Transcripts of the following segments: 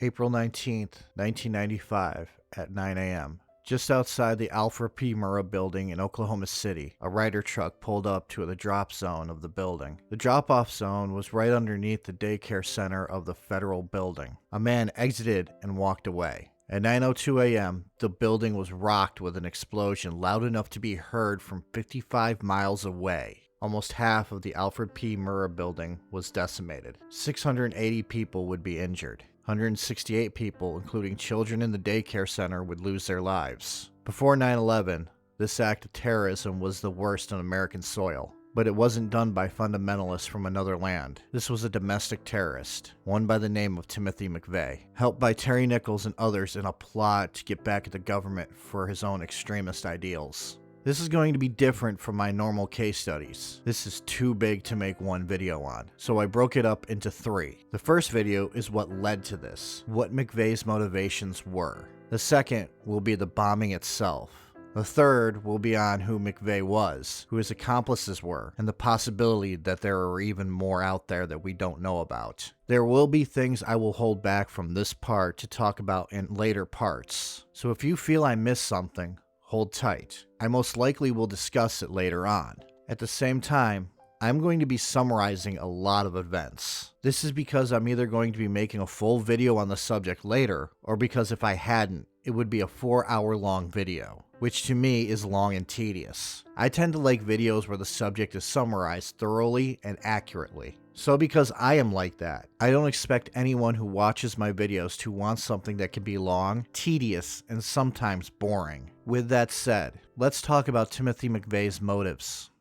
April 19th, 1995, at 9 a.m. Just outside the Alfred P. Murrah building in Oklahoma City, a Ryder truck pulled up to the drop zone of the building. The drop-off zone was right underneath the daycare center of the federal building. A man exited and walked away. At 9:02 a.m., the building was rocked with an explosion loud enough to be heard from 55 miles away. Almost half of the Alfred P. Murrah building was decimated. 680 people would be injured. 168 people, including children in the daycare center, would lose their lives. Before 9/11, this act of terrorism was the worst on American soil. But it wasn't done by fundamentalists from another land. This was a domestic terrorist, one by the name of Timothy McVeigh, helped by Terry Nichols and others in a plot to get back at the government for his own extremist ideals. This is going to be different from my normal case studies. This is too big to make one video on, so I broke it up into 3. The first video is what led to this, what McVeigh's motivations were. The second will be the bombing itself. The third will be on who McVeigh was, who his accomplices were, and the possibility that there are even more out there that we don't know about. There will be things I will hold back from this part to talk about in later parts, so if you feel I missed something, hold tight. I most likely will discuss it later on. At the same time, I'm going to be summarizing a lot of events. This is because I'm either going to be making a full video on the subject later, or because if I hadn't, it would be a 4-hour-long video, which to me is long and tedious. I tend to like videos where the subject is summarized thoroughly and accurately. So because I am like that, I don't expect anyone who watches my videos to want something that can be long, tedious, and sometimes boring. With that said, let's talk about Timothy McVeigh's motives.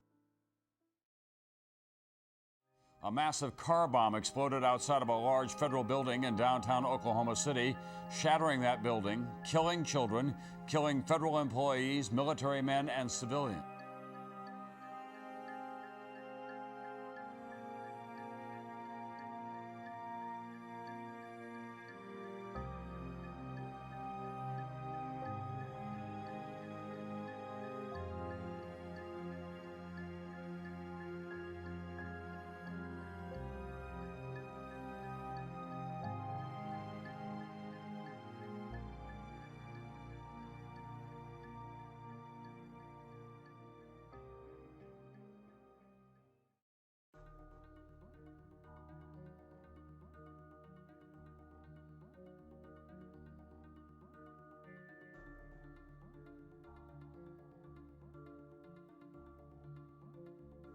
A massive car bomb exploded outside of a large federal building in downtown Oklahoma City, shattering that building, killing children, killing federal employees, military men, and civilians.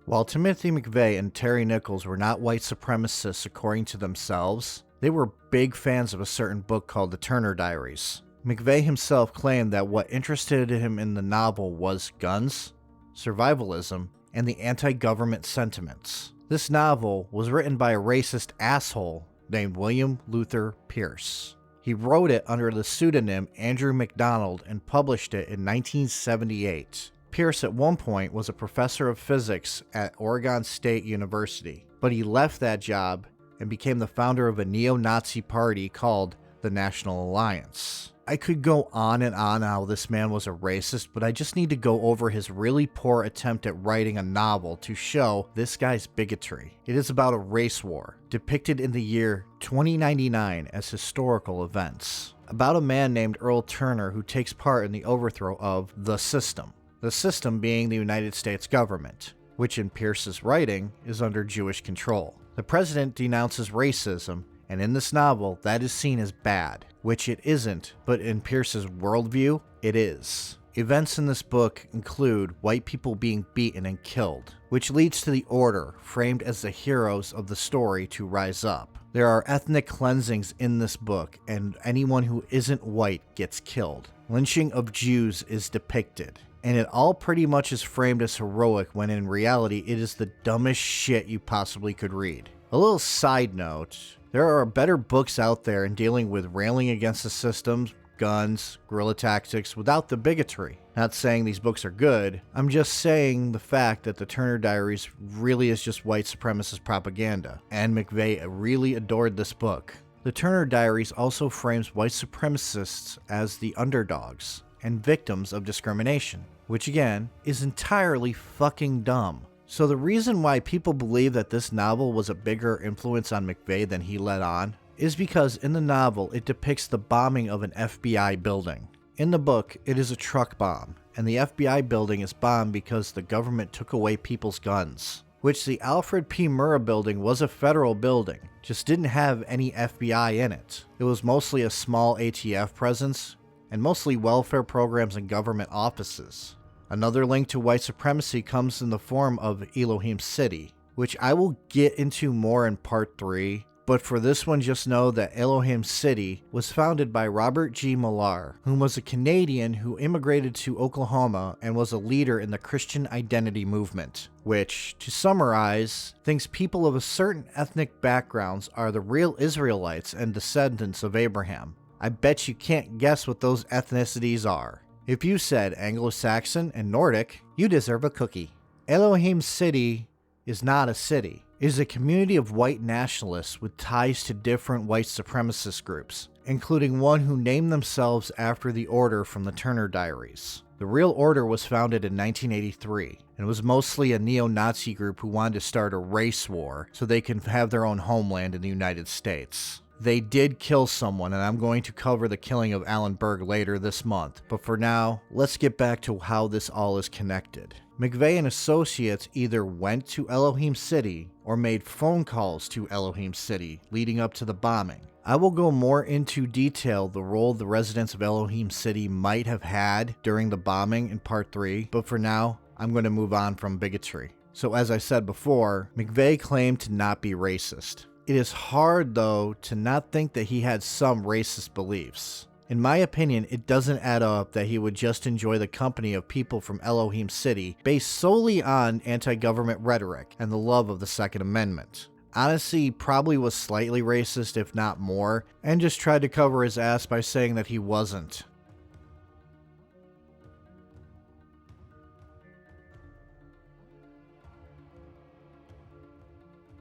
While Timothy McVeigh and Terry Nichols were not white supremacists according to themselves, they were big fans of a certain book called The Turner Diaries. McVeigh himself claimed that what interested him in the novel was guns, survivalism, and the anti-government sentiments. This novel was written by a racist asshole named William Luther Pierce. He wrote it under the pseudonym Andrew MacDonald and published it in 1978. Pierce at one point was a professor of physics at Oregon State University, but he left that job and became the founder of a neo-Nazi party called the National Alliance. I could go on and on how this man was a racist, but I just need to go over his really poor attempt at writing a novel to show this guy's bigotry. It is about a race war, depicted in the year 2099 as historical events, about a man named Earl Turner who takes part in the overthrow of the system. The system being the United States government, which in Pierce's writing is under Jewish control. The president denounces racism, and in this novel, that is seen as bad, which it isn't, but in Pierce's worldview, it is. Events in this book include white people being beaten and killed, which leads to the Order, framed as the heroes of the story, to rise up. There are ethnic cleansings in this book, and anyone who isn't white gets killed. Lynching of Jews is depicted. And it all pretty much is framed as heroic when in reality it is the dumbest shit you possibly could read. A little side note, there are better books out there in dealing with railing against the systems, guns, guerrilla tactics without the bigotry. Not saying these books are good, I'm just saying the fact that the Turner Diaries really is just white supremacist propaganda, and McVeigh really adored this book. The Turner Diaries also frames white supremacists as the underdogs and victims of discrimination, which again is entirely fucking dumb. So the reason why people believe that this novel was a bigger influence on McVeigh than he let on, is because in the novel it depicts the bombing of an FBI building. In the book, it is a truck bomb, and the FBI building is bombed because the government took away people's guns. Which the Alfred P. Murrah building was a federal building, just didn't have any FBI in it. It was mostly a small ATF presence, and mostly welfare programs and government offices. Another link to white supremacy comes in the form of Elohim City, which I will get into more in part 3, but for this one just know that Elohim City was founded by Robert G. Millar, who was a Canadian who immigrated to Oklahoma and was a leader in the Christian identity movement, which, to summarize, thinks people of a certain ethnic backgrounds are the real Israelites and descendants of Abraham. I bet you can't guess what those ethnicities are. If you said Anglo-Saxon and Nordic, you deserve a cookie. Elohim City is not a city. It is a community of white nationalists with ties to different white supremacist groups, including one who named themselves after the Order from the Turner Diaries. The real Order was founded in 1983 and was mostly a neo-Nazi group who wanted to start a race war so they can have their own homeland in the United States. They did kill someone, and I'm going to cover the killing of Alan Berg later this month, but for now, let's get back to how this all is connected. McVeigh and associates either went to Elohim City or made phone calls to Elohim City leading up to the bombing. I will go more into detail the role the residents of Elohim City might have had during the bombing in part 3, but for now, I'm going to move on from bigotry. So as I said before, McVeigh claimed to not be racist. It is hard, though, to not think that he had some racist beliefs. In my opinion, it doesn't add up that he would just enjoy the company of people from Elohim City based solely on anti-government rhetoric and the love of the Second Amendment. Honestly, he probably was slightly racist, if not more, and just tried to cover his ass by saying that he wasn't.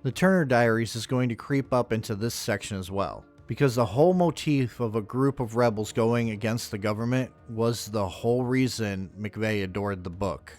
The Turner Diaries is going to creep up into this section as well, because the whole motif of a group of rebels going against the government was the whole reason McVeigh adored the book.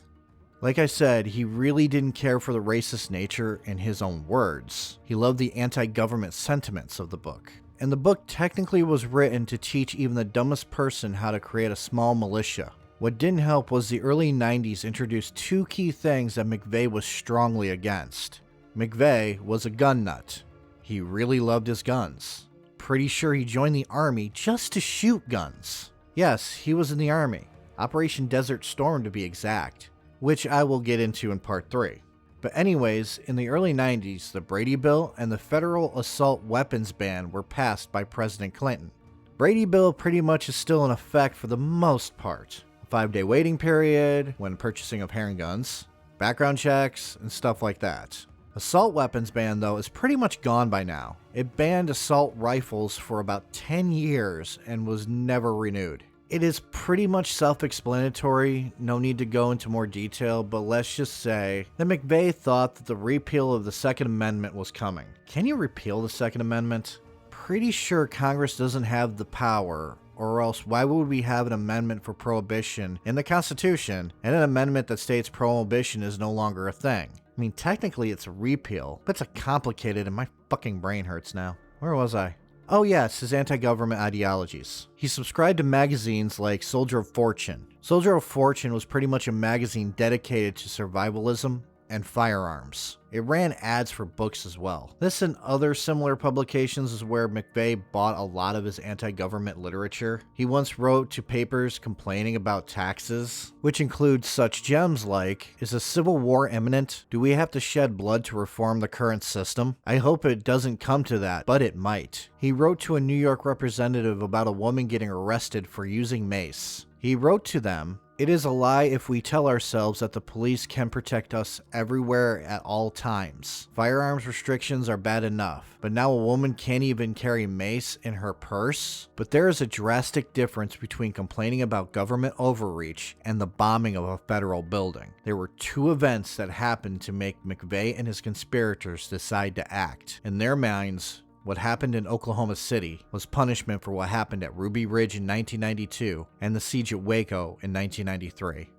Like I said, he really didn't care for the racist nature in his own words. He loved the anti-government sentiments of the book. And the book technically was written to teach even the dumbest person how to create a small militia. What didn't help was the early 90s introduced two key things that McVeigh was strongly against. McVeigh was a gun nut. He really loved his guns. Pretty sure he joined the army just to shoot guns. Yes, he was in the army. Operation Desert Storm to be exact, which I will get into in part 3. But anyways, in the early 90s, the Brady Bill and the Federal Assault Weapons Ban were passed by President Clinton. Brady Bill pretty much is still in effect for the most part. A 5-day waiting period when purchasing of handguns, background checks, and stuff like that. Assault weapons ban, though, is pretty much gone by now. It banned assault rifles for about 10 years and was never renewed. It is pretty much self-explanatory, no need to go into more detail, but let's just say that McVeigh thought that the repeal of the Second Amendment was coming. Can you repeal the Second Amendment? Pretty sure Congress doesn't have the power, or else why would we have an amendment for prohibition in the Constitution and an amendment that states prohibition is no longer a thing? I mean, technically it's a repeal, but it's complicated and my fucking brain hurts now. Where was I? Oh yes, his anti-government ideologies. He subscribed to magazines like Soldier of Fortune. Soldier of Fortune was pretty much a magazine dedicated to survivalism and firearms. It ran ads for books as well. This and other similar publications is where McVeigh bought a lot of his anti-government literature. He once wrote to papers complaining about taxes, which include such gems like, "Is a civil war imminent? Do we have to shed blood to reform the current system? I hope it doesn't come to that, but it might." He wrote to a New York representative about a woman getting arrested for using mace. He wrote to them, "It is a lie if we tell ourselves that the police can protect us everywhere at all times. Firearms restrictions are bad enough, but now a woman can't even carry mace in her purse?" But there is a drastic difference between complaining about government overreach and the bombing of a federal building. There were two events that happened to make McVeigh and his conspirators decide to act. In their minds, what happened in Oklahoma City was punishment for what happened at Ruby Ridge in 1992 and the siege at Waco in 1993.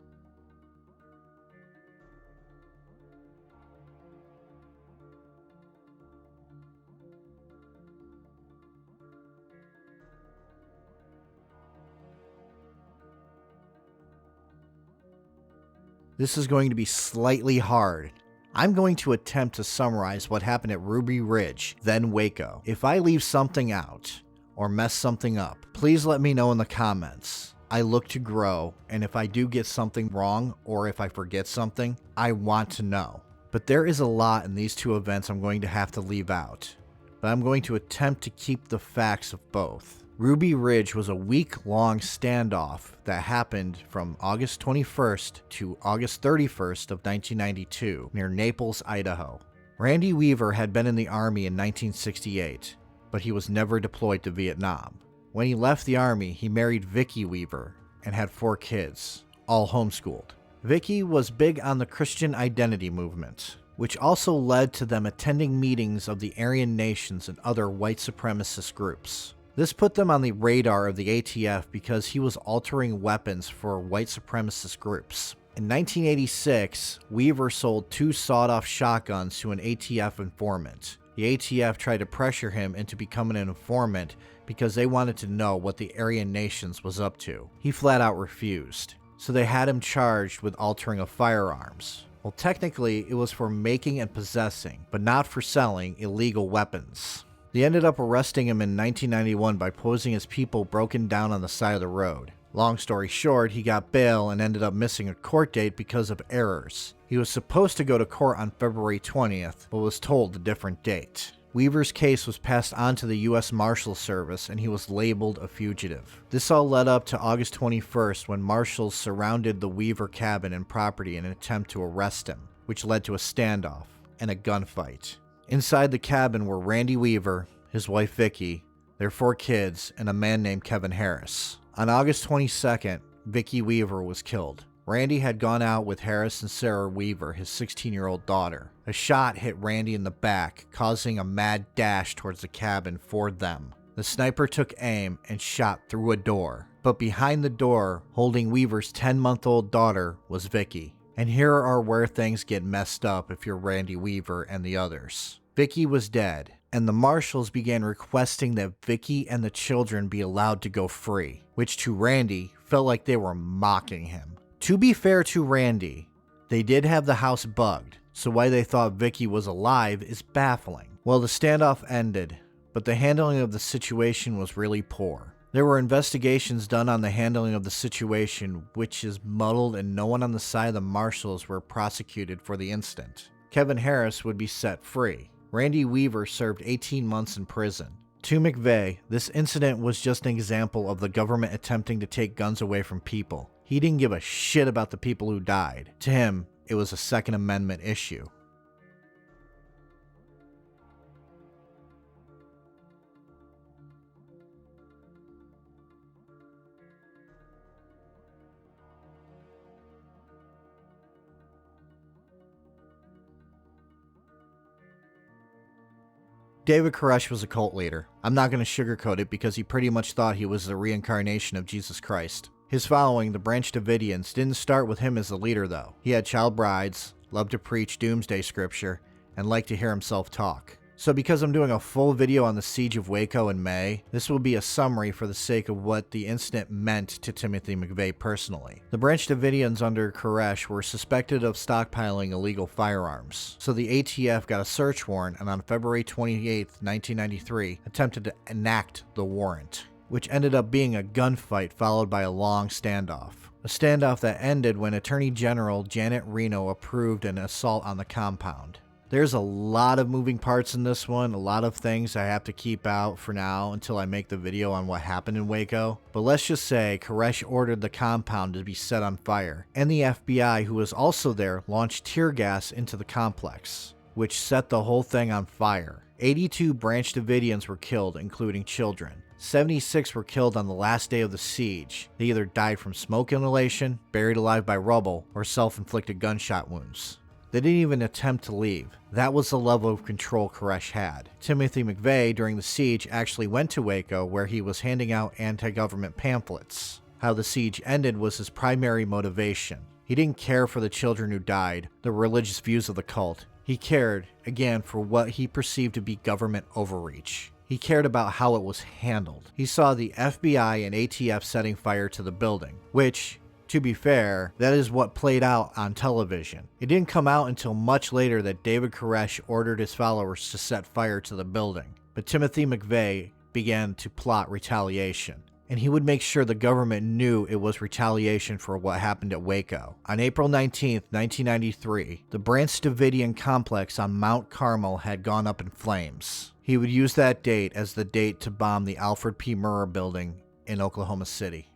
this is going to be slightly hard. I'm going to attempt to summarize what happened at Ruby Ridge, then Waco. If I leave something out or mess something up, please let me know in the comments. I look to grow, and if I do get something wrong or if I forget something, I want to know. But there is a lot in these two events I'm going to have to leave out, but I'm going to attempt to keep the facts of both. Ruby Ridge was a week-long standoff that happened from August 21st to August 31st of 1992 near Naples, Idaho. Randy Weaver had been in the Army in 1968, but he was never deployed to Vietnam. When he left the Army, he married Vicki Weaver and had 4 kids, all homeschooled. Vicki was big on the Christian identity movement, which also led to them attending meetings of the Aryan nations and other white supremacist groups. This put them on the radar of the ATF because he was altering weapons for white supremacist groups. In 1986, Weaver sold 2 sawed-off shotguns to an ATF informant. The ATF tried to pressure him into becoming an informant because they wanted to know what the Aryan nations was up to. He flat out refused, so they had him charged with altering of firearms. Well, technically, it was for making and possessing, but not for selling illegal weapons. They ended up arresting him in 1991 by posing as people broken down on the side of the road. Long story short, he got bail and ended up missing a court date because of errors. He was supposed to go to court on February 20th, but was told a different date. Weaver's case was passed on to the U.S. Marshals Service and he was labeled a fugitive. This all led up to August 21st when marshals surrounded the Weaver cabin and property in an attempt to arrest him, which led to a standoff and a gunfight. Inside the cabin were Randy Weaver, his wife Vicki, their 4 kids, and a man named Kevin Harris. On August 22nd, Vicki Weaver was killed. Randy had gone out with Harris and Sarah Weaver, his 16-year-old daughter. A shot hit Randy in the back, causing a mad dash towards the cabin for them. The sniper took aim and shot through a door, but behind the door, holding Weaver's 10-month-old daughter, was Vicki. And here are where things get messed up if you're Randy Weaver and the others. Vicki was dead, and the marshals began requesting that Vicki and the children be allowed to go free, which to Randy felt like they were mocking him. To be fair to Randy, they did have the house bugged, so why they thought Vicki was alive is baffling. Well, the standoff ended, but the handling of the situation was really poor. There were investigations done on the handling of the situation, which is muddled, and no one on the side of the marshals were prosecuted for the incident. Kevin Harris would be set free. Randy Weaver served 18 months in prison. To McVeigh, this incident was just an example of the government attempting to take guns away from people. He didn't give a shit about the people who died. To him, it was a Second Amendment issue. David Koresh was a cult leader. I'm not going to sugarcoat it because he pretty much thought he was the reincarnation of Jesus Christ. His following, the Branch Davidians, didn't start with him as the leader though. He had child brides, loved to preach doomsday scripture, and liked to hear himself talk. So because I'm doing a full video on the siege of Waco in May, this will be a summary for the sake of what the incident meant to Timothy McVeigh personally. The Branch Davidians under Koresh were suspected of stockpiling illegal firearms, so the ATF got a search warrant and on February 28, 1993, attempted to enact the warrant, which ended up being a gunfight followed by a long standoff. A standoff that ended when Attorney General Janet Reno approved an assault on the compound. There's a lot of moving parts in this one, a lot of things I have to keep out for now until I make the video on what happened in Waco. But let's just say Koresh ordered the compound to be set on fire, and the FBI, who was also there, launched tear gas into the complex, which set the whole thing on fire. 82 Branch Davidians were killed, including children. 76 were killed on the last day of the siege. They either died from smoke inhalation, buried alive by rubble, or self-inflicted gunshot wounds. They didn't even attempt to leave. That was the level of control Koresh had. Timothy McVeigh, during the siege, actually went to Waco where he was handing out anti-government pamphlets. How the siege ended was his primary motivation. He didn't care for the children who died, the religious views of the cult. He cared, again, for what he perceived to be government overreach. He cared about how it was handled. He saw the FBI and ATF setting fire to the building, which, To be fair, that is what played out on television. It didn't come out until much later that David Koresh ordered his followers to set fire to the building, but Timothy McVeigh began to plot retaliation, and he would make sure the government knew it was retaliation for what happened at Waco. On April 19, 1993, the Branch Davidian complex on Mount Carmel had gone up in flames. He would use that date as the date to bomb the Alfred P. Murrah building in Oklahoma City.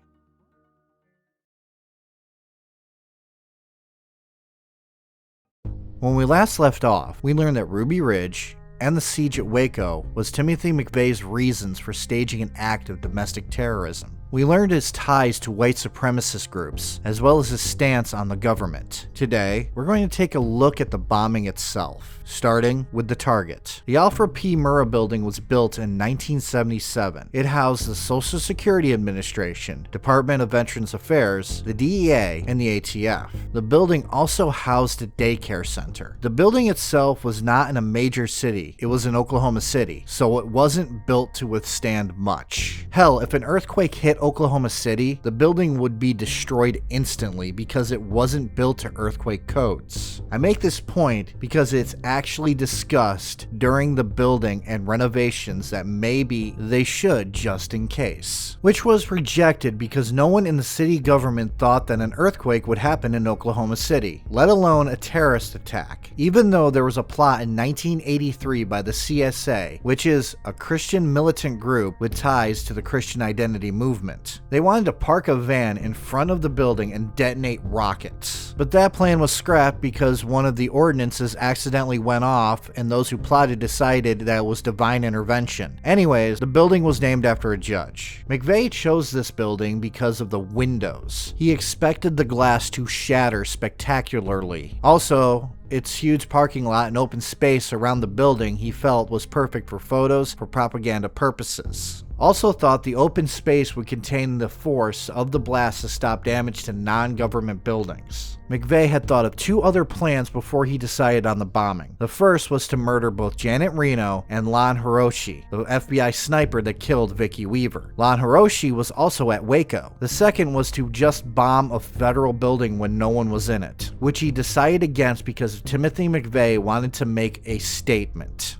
When we last left off, we learned that Ruby Ridge and the siege at Waco was Timothy McVeigh's reasons for staging an act of domestic terrorism. We learned his ties to white supremacist groups, as well as his stance on the government. Today, we're going to take a look at the bombing itself, starting with the target. The Alfred P. Murrah building was built in 1977. It housed the Social Security Administration, Department of Veterans Affairs, the DEA, and the ATF. The building also housed a daycare center. The building itself was not in a major city. It was in Oklahoma City, so it wasn't built to withstand much. Hell, if an earthquake hit Oklahoma City, the building would be destroyed instantly because it wasn't built to earthquake codes. I make this point because it's actually discussed during the building and renovations that maybe they should just in case, which was rejected because no one in the city government thought that an earthquake would happen in Oklahoma City, let alone a terrorist attack, even though there was a plot in 1983 by the CSA, which is a Christian militant group with ties to the Christian identity movement. They wanted to park a van in front of the building and detonate rockets. But that plan was scrapped because one of the ordinances accidentally went off and those who plotted decided that it was divine intervention. Anyways, the building was named after a judge. McVeigh chose this building because of the windows. He expected the glass to shatter spectacularly. Also, its huge parking lot and open space around the building he felt was perfect for photos for propaganda purposes. Also thought the open space would contain the force of the blast to stop damage to non-government buildings. McVeigh had thought of two other plans before he decided on the bombing. The first was to murder both Janet Reno and Lon Hiroshi, the FBI sniper that killed Vicky Weaver. Lon Hiroshi was also at Waco. The second was to just bomb a federal building when no one was in it, which he decided against because Timothy McVeigh wanted to make a statement.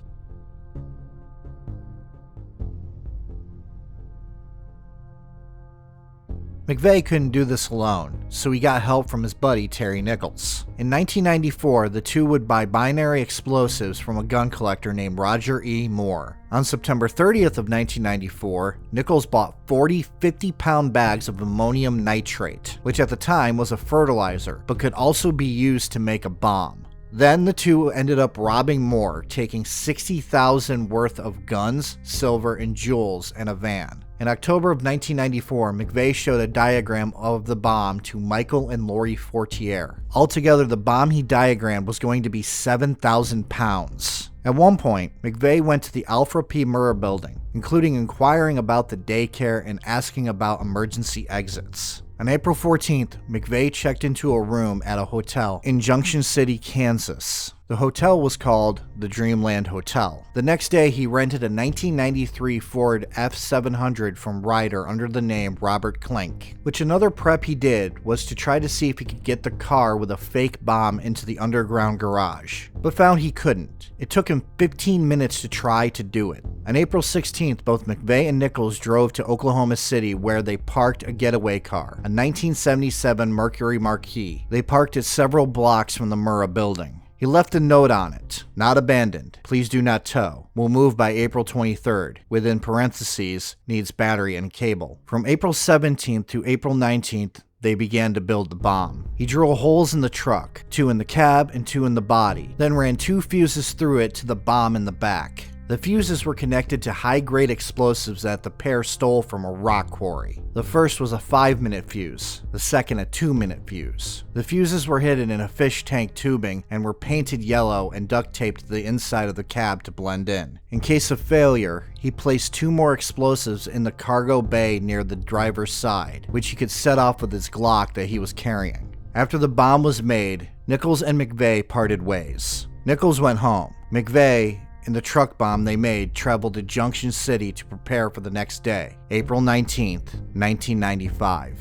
McVeigh couldn't do this alone, so he got help from his buddy Terry Nichols. In 1994, the two would buy binary explosives from a gun collector named Roger E. Moore. On September 30th of 1994, Nichols bought 40 50-pound bags of ammonium nitrate, which at the time was a fertilizer, but could also be used to make a bomb. Then the two ended up robbing Moore, taking $60,000 worth of guns, silver, and jewels and a van. In October of 1994, McVeigh showed a diagram of the bomb to Michael and Lori Fortier. Altogether, the bomb he diagrammed was going to be 7,000 pounds. At one point, McVeigh went to the Alfred P. Murrah building, including inquiring about the daycare and asking about emergency exits. On April 14th, McVeigh checked into a room at a hotel in Junction City, Kansas. The hotel was called the Dreamland Hotel. The next day, he rented a 1993 Ford F700 from Ryder under the name Robert Klink, which another prep he did was to try to see if he could get the car with a fake bomb into the underground garage, but found he couldn't. It took him 15 minutes to try to do it. On April 16th, both McVeigh and Nichols drove to Oklahoma City where they parked a getaway car, a 1977 Mercury Marquis. They parked it several blocks from the Murrah building. He left a note on it, "Not abandoned, please do not tow, will move by April 23rd, within parentheses, needs battery and cable." From April 17th to April 19th, they began to build the bomb. He drilled holes in the truck, 2 in the cab and 2 in the body, then ran 2 fuses through it to the bomb in the back. The fuses were connected to high-grade explosives that the pair stole from a rock quarry. The first was a 5-minute fuse, the second a 2-minute fuse. The fuses were hidden in a fish tank tubing and were painted yellow and duct taped to the inside of the cab to blend in. In case of failure, he placed 2 more explosives in the cargo bay near the driver's side, which he could set off with his Glock that he was carrying. After the bomb was made, Nichols and McVeigh parted ways. Nichols went home. McVeigh, in the truck bomb they made, traveled to Junction City to prepare for the next day, April 19th, 1995.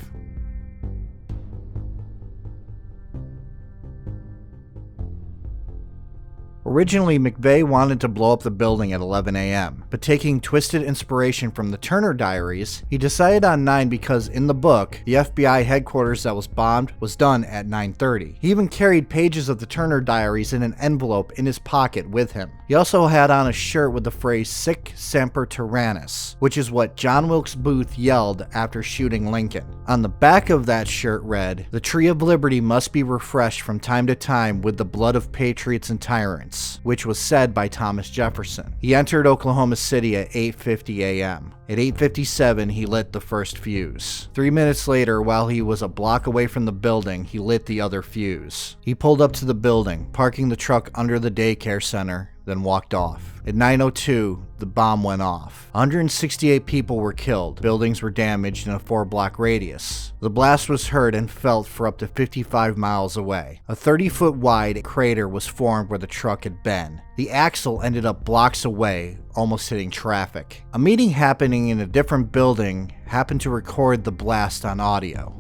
Originally, McVeigh wanted to blow up the building at 11 a.m., but taking twisted inspiration from the Turner Diaries, he decided on 9 because in the book, the FBI headquarters that was bombed was done at 9:30. He even carried pages of the Turner Diaries in an envelope in his pocket with him. He also had on a shirt with the phrase "Sic Semper Tyrannis," which is what John Wilkes Booth yelled after shooting Lincoln. On the back of that shirt read, "The tree of liberty must be refreshed from time to time with the blood of patriots and tyrants," which was said by Thomas Jefferson. He entered Oklahoma City at 8:50 a.m. At 8:57, he lit the first fuse. 3 minutes later, while he was a block away from the building, he lit the other fuse. He pulled up to the building, parking the truck under the daycare center, then walked off. At 9:02, the bomb went off. 168 people were killed. Buildings were damaged in a 4-block radius. The blast was heard and felt for up to 55 miles away. A 30-foot wide crater was formed where the truck had been. The axle ended up blocks away, almost hitting traffic. A meeting happening in a different building happened to record the blast on audio.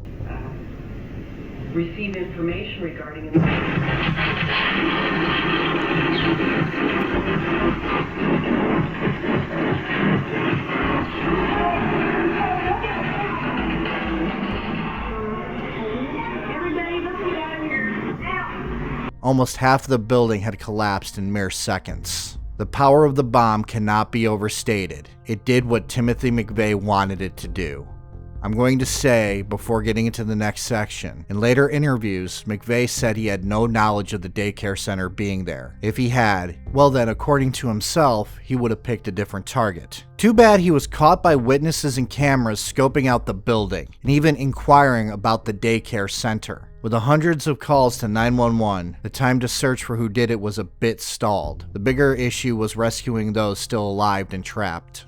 Receive information regarding Almost half of the building had collapsed in mere seconds. The power of the bomb cannot be overstated. It did what Timothy McVeigh wanted it to do. I'm going to say, before getting into the next section, in later interviews, McVeigh said he had no knowledge of the daycare center being there. If he had, well then, according to himself, he would have picked a different target. Too bad he was caught by witnesses and cameras scoping out the building, and even inquiring about the daycare center. With the hundreds of calls to 911, the time to search for who did it was a bit stalled. The bigger issue was rescuing those still alive and trapped.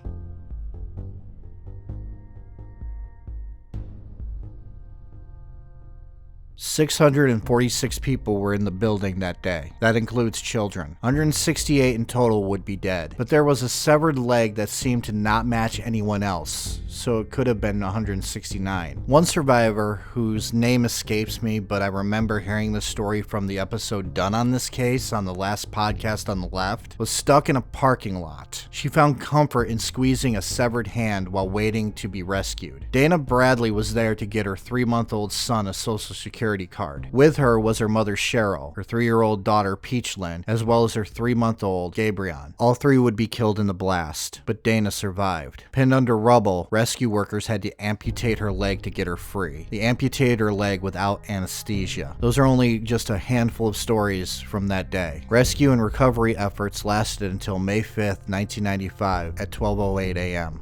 646 people were in the building that day. That includes children. 168 in total would be dead, but there was a severed leg that seemed to not match anyone else, so it could have been 169. One survivor, whose name escapes me, but I remember hearing the story from the episode done on this case on the last podcast on the left, was stuck in a parking lot. She found comfort in squeezing a severed hand while waiting to be rescued. Dana Bradley was there to get her 3-month-old son a Social Security card. With her was her mother Cheryl, her 3-year-old daughter Peachlyn, as well as her 3-month-old Gabrion. All 3 would be killed in the blast, but Dana survived. Pinned under rubble, rescue workers had to amputate her leg to get her free. They amputated her leg without anesthesia. Those are only just a handful of stories from that day. Rescue and recovery efforts lasted until May 5th, 1995 at 12:08 a.m.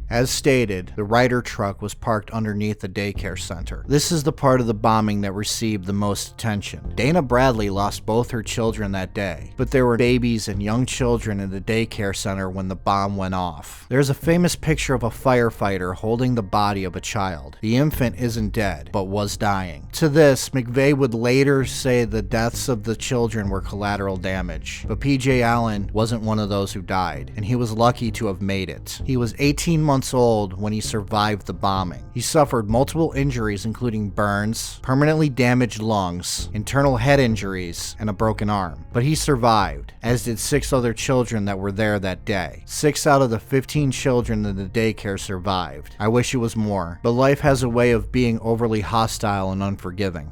As stated, the Ryder truck was parked underneath the daycare center. This is the part of the bombing that received the most attention. Dana Bradley lost both her children that day, but there were babies and young children in the daycare center when the bomb went off. There's a famous picture of a firefighter holding the body of a child. The infant isn't dead, but was dying. To this, McVeigh would later say the deaths of the children were collateral damage, but P.J. Allen wasn't one of those who died, and he was lucky to have made it. He was 18 months old when he survived the bombing. He suffered multiple injuries including burns, permanently damaged lungs, internal head injuries, and a broken arm. But he survived, as did 6 other children that were there that day. 6 out of the 15 children in the daycare survived. I wish it was more, but life has a way of being overly hostile and unforgiving.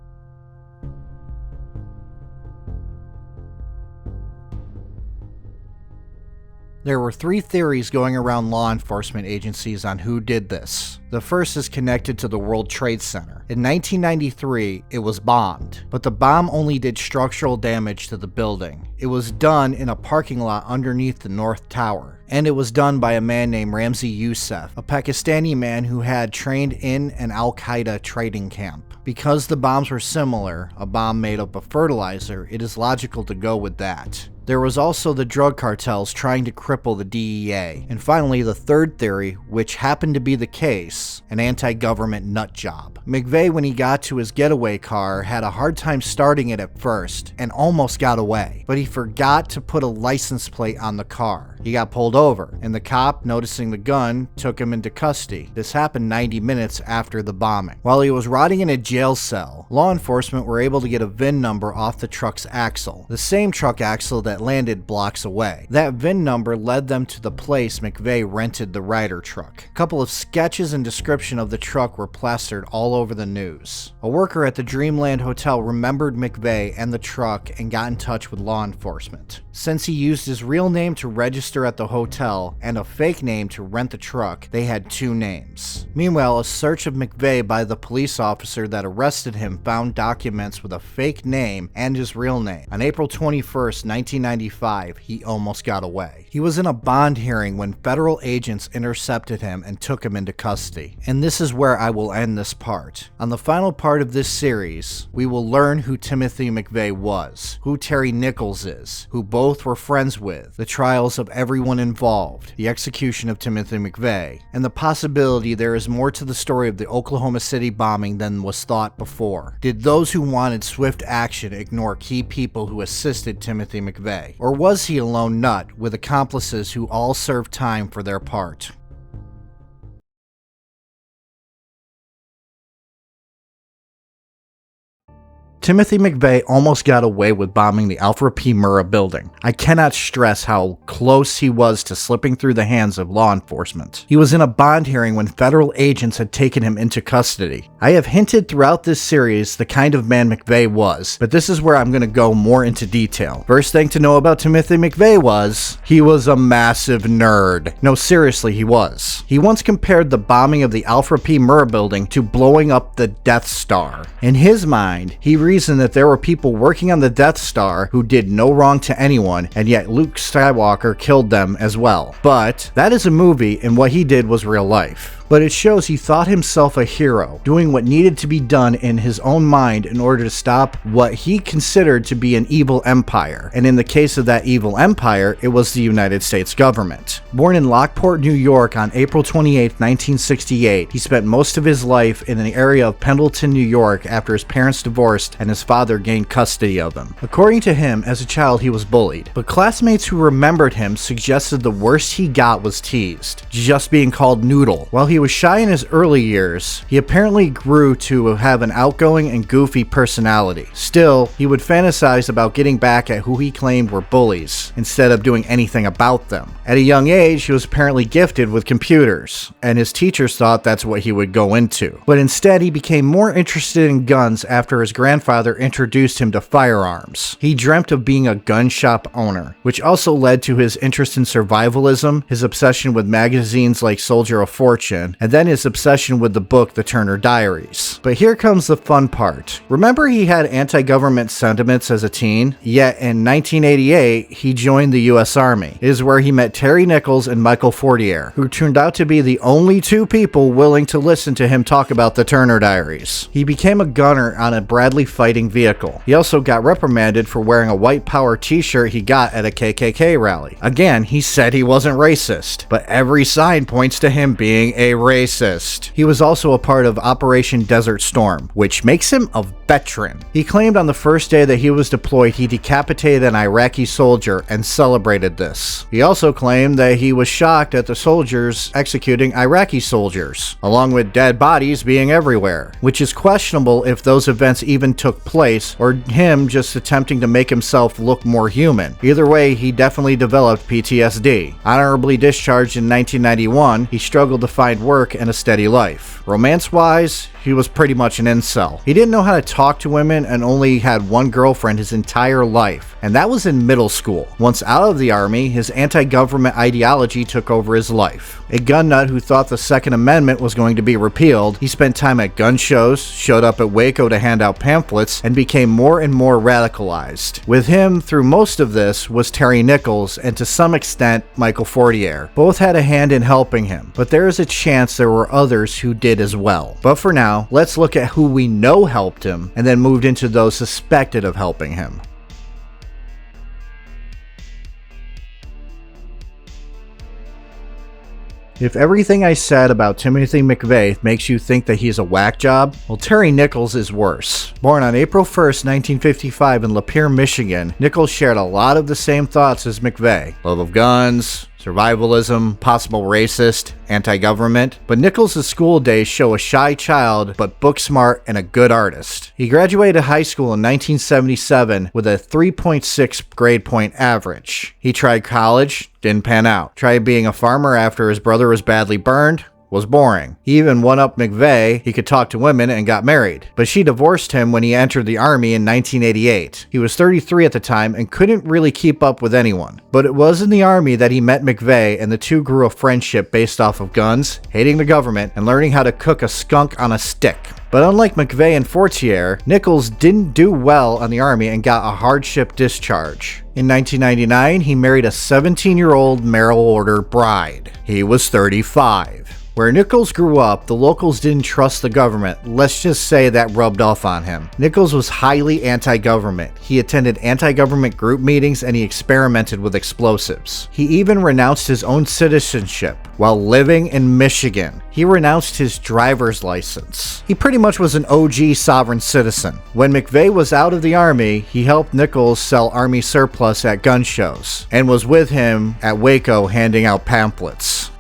There were 3 theories going around law enforcement agencies on who did this. The first is connected to the World Trade Center. In 1993, it was bombed, but the bomb only did structural damage to the building. It was done in a parking lot underneath the North Tower, and it was done by a man named Ramzi Youssef, a Pakistani man who had trained in an Al-Qaeda trading camp. Because the bombs were similar, a bomb made up of fertilizer, it is logical to go with that. There was also the drug cartels trying to cripple the DEA. And finally, the third theory, which happened to be the case, an anti-government nut job. McVeigh, when he got to his getaway car, had a hard time starting it at first and almost got away. But he forgot to put a license plate on the car. He got pulled over, and the cop, noticing the gun, took him into custody. This happened 90 minutes after the bombing. While he was rotting in a jail cell, law enforcement were able to get a VIN number off the truck's axle, the same truck axle that landed blocks away. That VIN number led them to the place McVeigh rented the Ryder truck. A couple of sketches and description of the truck were plastered all over the news. A worker at the Dreamland Hotel remembered McVeigh and the truck and got in touch with law enforcement. Since he used his real name to register at the hotel and a fake name to rent the truck, they had two names. Meanwhile, a search of McVeigh by the police officer that arrested him found documents with a fake name and his real name. On April 21st, 1995, he almost got away. He was in a bond hearing when federal agents intercepted him and took him into custody. And this is where I will end this part. On the final part of this series, we will learn who Timothy McVeigh was, who Terry Nichols is, who both were friends with, the trials of everyone involved, the execution of Timothy McVeigh, and the possibility there is more to the story of the Oklahoma City bombing than was thought before. Did those who wanted swift action ignore key people who assisted Timothy McVeigh? Or was he a lone nut with accomplices who all served time for their part? Timothy McVeigh almost got away with bombing the Alfred P. Murrah building. I cannot stress how close he was to slipping through the hands of law enforcement. He was in a bond hearing when federal agents had taken him into custody. I have hinted throughout this series the kind of man McVeigh was, but this is where I'm going to go more into detail. First thing to know about Timothy McVeigh was, he was a massive nerd. No, seriously, he was. He once compared the bombing of the Alfred P. Murrah building to blowing up the Death Star. In his mind, he reason that there were people working on the Death Star who did no wrong to anyone, and yet Luke Skywalker killed them as well. But that is a movie, and what he did was real life. But it shows he thought himself a hero, doing what needed to be done in his own mind in order to stop what he considered to be an evil empire. And in the case of that evil empire, it was the United States government. Born in Lockport, New York on April 28, 1968, he spent most of his life in the area of Pendleton, New York after his parents divorced and his father gained custody of him. According to him, as a child he was bullied, but classmates who remembered him suggested the worst he got was teased, just being called Noodle. While he was shy in his early years, he apparently grew to have an outgoing and goofy personality. Still, he would fantasize about getting back at who he claimed were bullies, instead of doing anything about them. At a young age, he was apparently gifted with computers, and his teachers thought that's what he would go into. But instead, he became more interested in guns after his grandfather introduced him to firearms. He dreamt of being a gun shop owner, which also led to his interest in survivalism, his obsession with magazines like Soldier of Fortune, and then his obsession with the book The Turner Diaries. But here comes the fun part. Remember he had anti-government sentiments as a teen? Yet in 1988, he joined the US Army. It is where he met Terry Nichols and Michael Fortier, who turned out to be the only two people willing to listen to him talk about the Turner Diaries. He became a gunner on a Bradley fighting vehicle. He also got reprimanded for wearing a white power t-shirt he got at a KKK rally. Again, he said he wasn't racist, but every sign points to him being a racist. He was also a part of Operation Desert Storm, which makes him a veteran. He claimed on the first day that he was deployed he decapitated an Iraqi soldier and celebrated this. He also claimed that he was shocked at the soldiers executing Iraqi soldiers, along with dead bodies being everywhere, which is questionable if those events even took place or him just attempting to make himself look more human. Either way, he definitely developed PTSD. Honorably discharged in 1991, he struggled to find work and a steady life. Romance-wise, he was pretty much an incel. He didn't know how to talk to women and only had one girlfriend his entire life, and that was in middle school. Once out of the army, his anti-government ideology took over his life. A gun nut who thought the Second Amendment was going to be repealed, he spent time at gun shows, showed up at Waco to hand out pamphlets, and became more and more radicalized. With him through most of this was Terry Nichols and to some extent Michael Fortier. Both had a hand in helping him, but there is a chance there were others who did as well. But for now, let's look at who we know helped him and then moved into those suspected of helping him. If everything I said about Timothy McVeigh makes you think that he's a whack job, well, Terry Nichols is worse. Born on April 1st, 1955 in Lapeer, Michigan, Nichols shared a lot of the same thoughts as McVeigh. Love of guns, survivalism, possible racist, anti-government, but Nichols' school days show a shy child, but book smart and a good artist. He graduated high school in 1977 with a 3.6 grade point average. He tried college, didn't pan out. Tried being a farmer after his brother was badly burned, was boring. He even one-upped McVeigh, he could talk to women, and got married. But she divorced him when he entered the Army in 1988. He was 33 at the time and couldn't really keep up with anyone. But it was in the Army that he met McVeigh, and the two grew a friendship based off of guns, hating the government, and learning how to cook a skunk on a stick. But unlike McVeigh and Fortier, Nichols didn't do well on the Army and got a hardship discharge. In 1999, he married a 17-year-old mail order bride. He was 35. Where Nichols grew up, the locals didn't trust the government. Let's just say that rubbed off on him. Nichols was highly anti-government. He attended anti-government group meetings and he experimented with explosives. He even renounced his own citizenship while living in Michigan. He renounced his driver's license. He pretty much was an OG sovereign citizen. When McVeigh was out of the Army, he helped Nichols sell Army surplus at gun shows and was with him at Waco handing out pamphlets.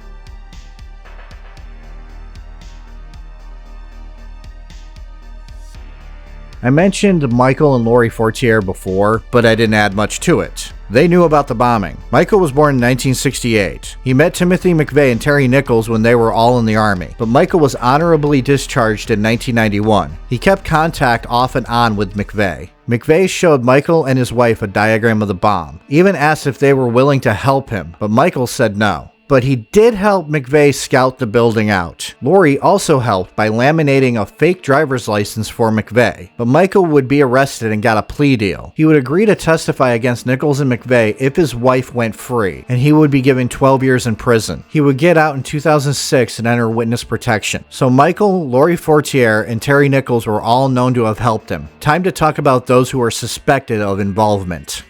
I mentioned Michael and Lori Fortier before, but I didn't add much to it. They knew about the bombing. Michael was born in 1968. He met Timothy McVeigh and Terry Nichols when they were all in the Army, but Michael was honorably discharged in 1991. He kept contact off and on with McVeigh. McVeigh showed Michael and his wife a diagram of the bomb, even asked if they were willing to help him, but Michael said no. But he did help McVeigh scout the building out. Lori also helped by laminating a fake driver's license for McVeigh, but Michael would be arrested and got a plea deal. He would agree to testify against Nichols and McVeigh if his wife went free, and he would be given 12 years in prison. He would get out in 2006 and enter witness protection. So Michael, Lori Fortier, and Terry Nichols were all known to have helped him. Time to talk about those who are suspected of involvement.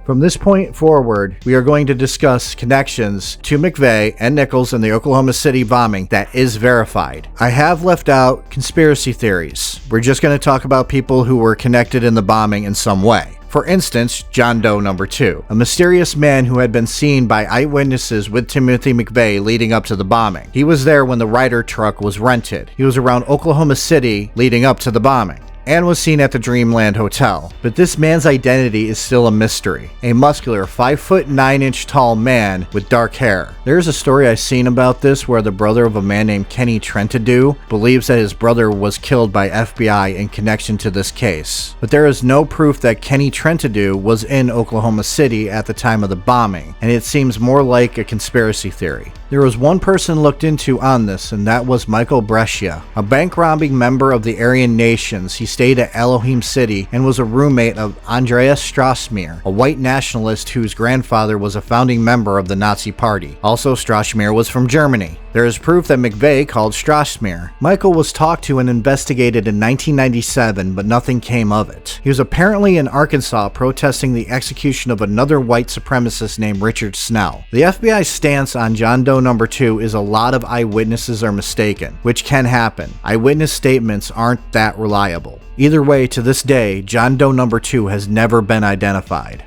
From this point forward, we are going to discuss connections to McVeigh and Nichols in the Oklahoma City bombing that is verified. I have left out conspiracy theories. We're just going to talk about people who were connected in the bombing in some way. For instance, John Doe number 2, a mysterious man who had been seen by eyewitnesses with Timothy McVeigh leading up to the bombing. He was there when the Ryder truck was rented. He was around Oklahoma City leading up to the bombing, and was seen at the Dreamland Hotel. But this man's identity is still a mystery. A muscular 5'9" tall man with dark hair. There's a story I've seen about this where the brother of a man named Kenny Trentadue believes that his brother was killed by FBI in connection to this case. But there is no proof that Kenny Trentadue was in Oklahoma City at the time of the bombing, and it seems more like a conspiracy theory. There was one person looked into on this, and that was Michael Brescia, a bank-robbing member of the Aryan Nations. He stayed at Elohim City and was a roommate of Andreas Strassmeer, a white nationalist whose grandfather was a founding member of the Nazi Party. Also, Strassmeer was from Germany. There is proof that McVeigh called Strassmeer. Michael was talked to and investigated in 1997, but nothing came of it. He was apparently in Arkansas protesting the execution of another white supremacist named Richard Snell. The FBI's stance on John Doe number 2 is a lot of eyewitnesses are mistaken, which can happen. Eyewitness statements aren't that reliable. Either way, to this day, John Doe number 2 has never been identified.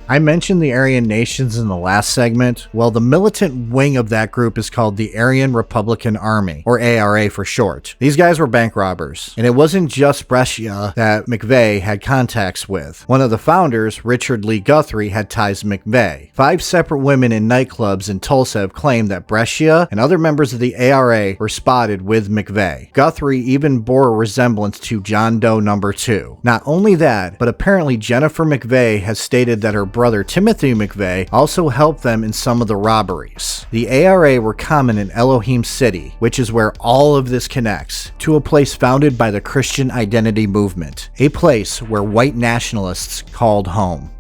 I mentioned the Aryan Nations in the last segment. Well, the militant wing of that group is called the Aryan Republican Army, or ARA for short. These guys were bank robbers, and it wasn't just Brescia that McVeigh had contacts with. One of the founders, Richard Lee Guthrie, had ties to McVeigh. 5 separate women in nightclubs in Tulsa have claimed that Brescia and other members of the ARA were spotted with McVeigh. Guthrie even bore a resemblance to John Doe number 2. Not only that, but apparently Jennifer McVeigh has stated that her brother Timothy McVeigh also helped them in some of the robberies. The ARA were common in Elohim City, which is where all of this connects, to a place founded by the Christian Identity Movement, a place where white nationalists called home.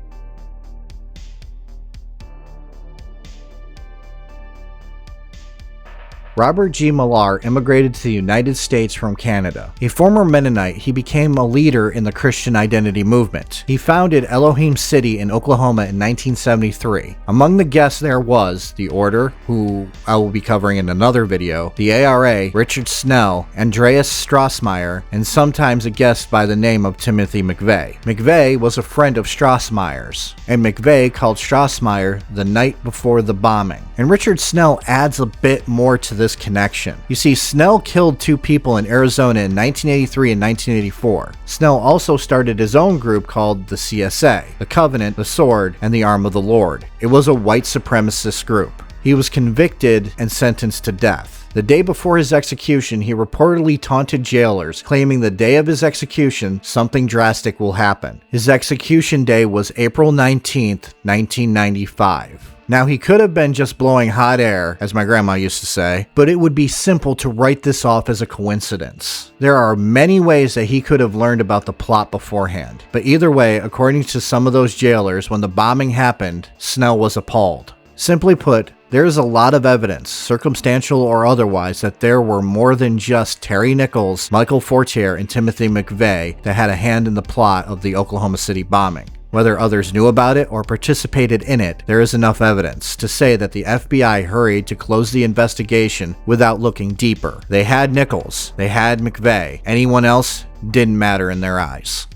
Robert G. Millar immigrated to the United States from Canada. A former Mennonite, he became a leader in the Christian identity movement. He founded Elohim City in Oklahoma in 1973. Among the guests there was the Order, who I will be covering in another video, the ARA, Richard Snell, Andreas Strassmeyer, and sometimes a guest by the name of Timothy McVeigh. McVeigh was a friend of Strassmeyer's, and McVeigh called Strassmeyer the night before the bombing. And Richard Snell adds a bit more to this connection. You see, Snell killed 2 people in Arizona in 1983 and 1984. Snell also started his own group called the CSA, the Covenant, the Sword, and the Arm of the Lord. It was a white supremacist group. He was convicted and sentenced to death. The day before his execution, he reportedly taunted jailers, claiming the day of his execution, something drastic will happen. His execution day was April 19th, 1995. Now, he could have been just blowing hot air, as my grandma used to say, but it would be simple to write this off as a coincidence. There are many ways that he could have learned about the plot beforehand. But either way, according to some of those jailers, when the bombing happened, Snell was appalled. Simply put, there is a lot of evidence, circumstantial or otherwise, that there were more than just Terry Nichols, Michael Fortier, and Timothy McVeigh that had a hand in the plot of the Oklahoma City bombing. Whether others knew about it or participated in it, there is enough evidence to say that the FBI hurried to close the investigation without looking deeper. They had Nichols, they had McVeigh. Anyone else didn't matter in their eyes.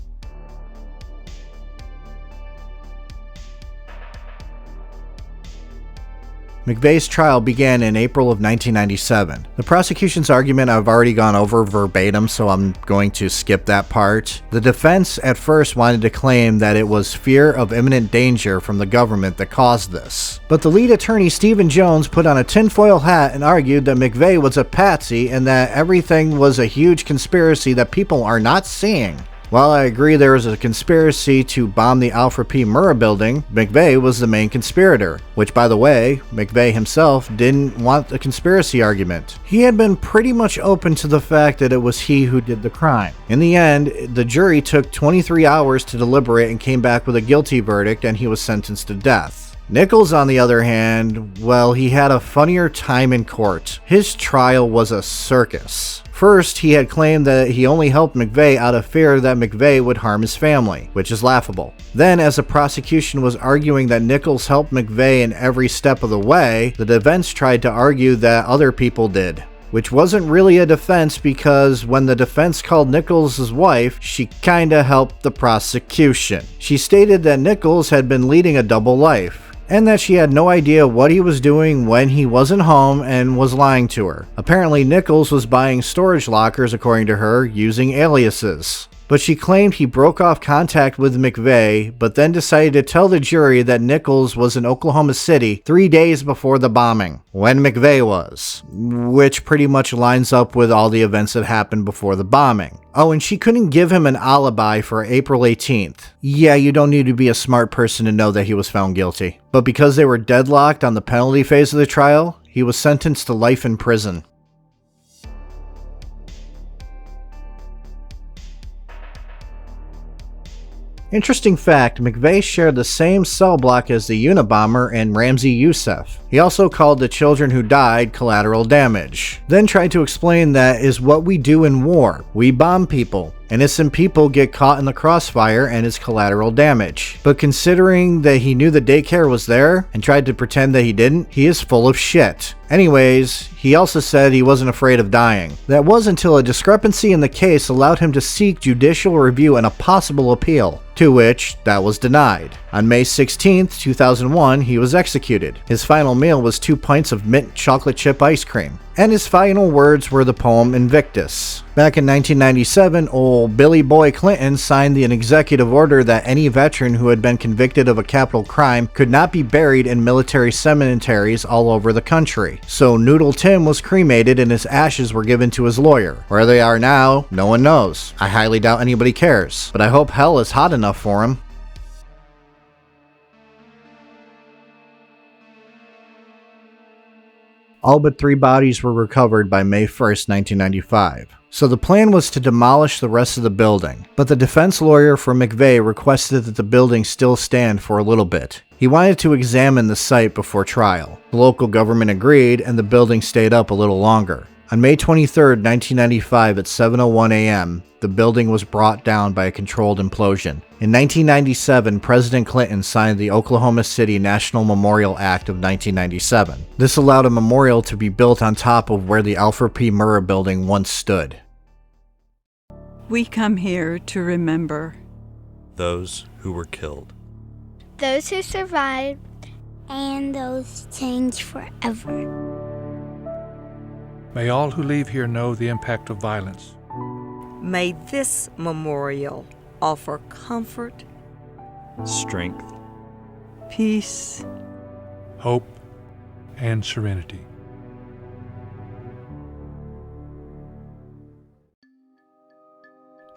McVeigh's trial began in April of 1997. The prosecution's argument I've already gone over verbatim, so I'm going to skip that part. The defense at first wanted to claim that it was fear of imminent danger from the government that caused this. But the lead attorney, Stephen Jones, put on a tinfoil hat and argued that McVeigh was a patsy and that everything was a huge conspiracy that people are not seeing. While I agree there was a conspiracy to bomb the Alfred P. Murrah building, McVeigh was the main conspirator, which, by the way, McVeigh himself didn't want a conspiracy argument. He had been pretty much open to the fact that it was he who did the crime. In the end, the jury took 23 hours to deliberate and came back with a guilty verdict, and he was sentenced to death. Nichols, on the other hand, well, he had a funnier time in court. His trial was a circus. First, he had claimed that he only helped McVeigh out of fear that McVeigh would harm his family, which is laughable. Then, as the prosecution was arguing that Nichols helped McVeigh in every step of the way, the defense tried to argue that other people did. Which wasn't really a defense because when the defense called Nichols' wife, she kinda helped the prosecution. She stated that Nichols had been leading a double life, and that she had no idea what he was doing when he wasn't home and was lying to her. Apparently, Nichols was buying storage lockers, according to her, using aliases. But she claimed he broke off contact with McVeigh, but then decided to tell the jury that Nichols was in Oklahoma City 3 days before the bombing, when McVeigh was, which pretty much lines up with all the events that happened before the bombing. Oh, and she couldn't give him an alibi for April 18th. Yeah, you don't need to be a smart person to know that he was found guilty. But because they were deadlocked on the penalty phase of the trial, he was sentenced to life in prison. Interesting fact, McVeigh shared the same cell block as the Unabomber and Ramzi Youssef. He also called the children who died collateral damage. Then tried to explain that is what we do in war. We bomb people. Innocent people get caught in the crossfire and it's collateral damage. But considering that he knew the daycare was there and tried to pretend that he didn't, he is full of shit. Anyways, he also said he wasn't afraid of dying. That was until a discrepancy in the case allowed him to seek judicial review and a possible appeal, to which that was denied. On May 16, 2001, he was executed. His final meal was 2 pints of mint chocolate chip ice cream. And his final words were the poem Invictus. Back in 1997, old Billy Boy Clinton signed an executive order that any veteran who had been convicted of a capital crime could not be buried in military cemeteries all over the country. So Noodle Tim was cremated and his ashes were given to his lawyer. Where they are now, no one knows. I highly doubt anybody cares, but I hope hell is hot enough for him. All but 3 bodies were recovered by May 1st, 1995. So the plan was to demolish the rest of the building, but the defense lawyer for McVeigh requested that the building still stand for a little bit. He wanted to examine the site before trial. The local government agreed, and the building stayed up a little longer. On May 23, 1995 at 7:01 a.m., the building was brought down by a controlled implosion. In 1997, President Clinton signed the Oklahoma City National Memorial Act of 1997. This allowed a memorial to be built on top of where the Alfred P. Murrah building once stood. We come here to remember those who were killed, those who survived, and those changed forever. May all who leave here know the impact of violence. May this memorial offer comfort, strength, peace, hope, and serenity.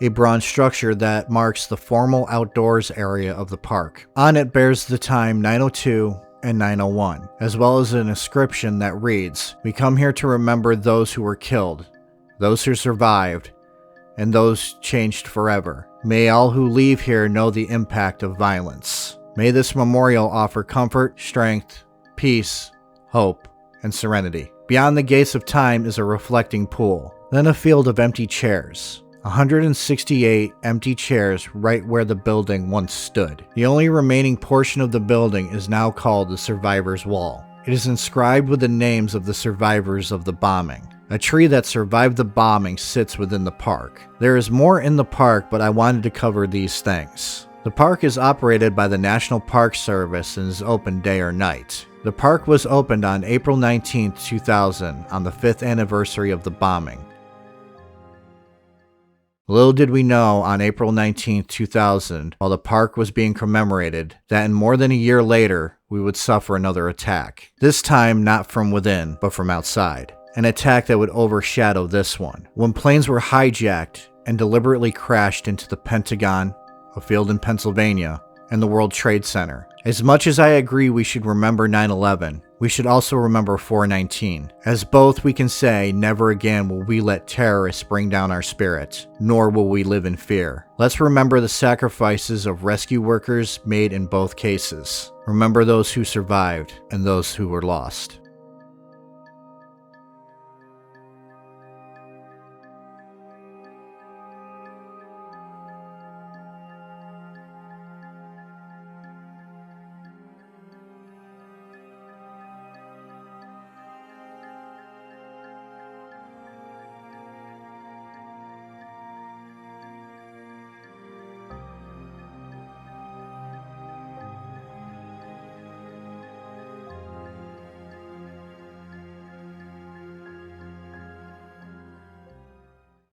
A bronze structure that marks the formal outdoors area of the park. On it bears the time 9:02 and 9:01, as well as an inscription that reads, "We come here to remember those who were killed, those who survived, and those changed forever. May all who leave here know the impact of violence. May this memorial offer comfort, strength, peace, hope, and serenity." Beyond the gates of time is a reflecting pool, then a field of empty chairs. 168 empty chairs right where the building once stood. The only remaining portion of the building is now called the Survivors' Wall. It is inscribed with the names of the survivors of the bombing. A tree that survived the bombing sits within the park. There is more in the park, but I wanted to cover these things. The park is operated by the National Park Service and is open day or night. The park was opened on April 19, 2000, on the 5th anniversary of the bombing. Little did we know on April 19, 2000, while the park was being commemorated, that in more than a year later, we would suffer another attack. This time not from within, but from outside. An attack that would overshadow this one, when planes were hijacked and deliberately crashed into the Pentagon, a field in Pennsylvania, and the World Trade Center. As much as I agree we should remember 9/11, we should also remember 4/19. As both we can say, never again will we let terrorists bring down our spirit, nor will we live in fear. Let's remember the sacrifices of rescue workers made in both cases. Remember those who survived and those who were lost.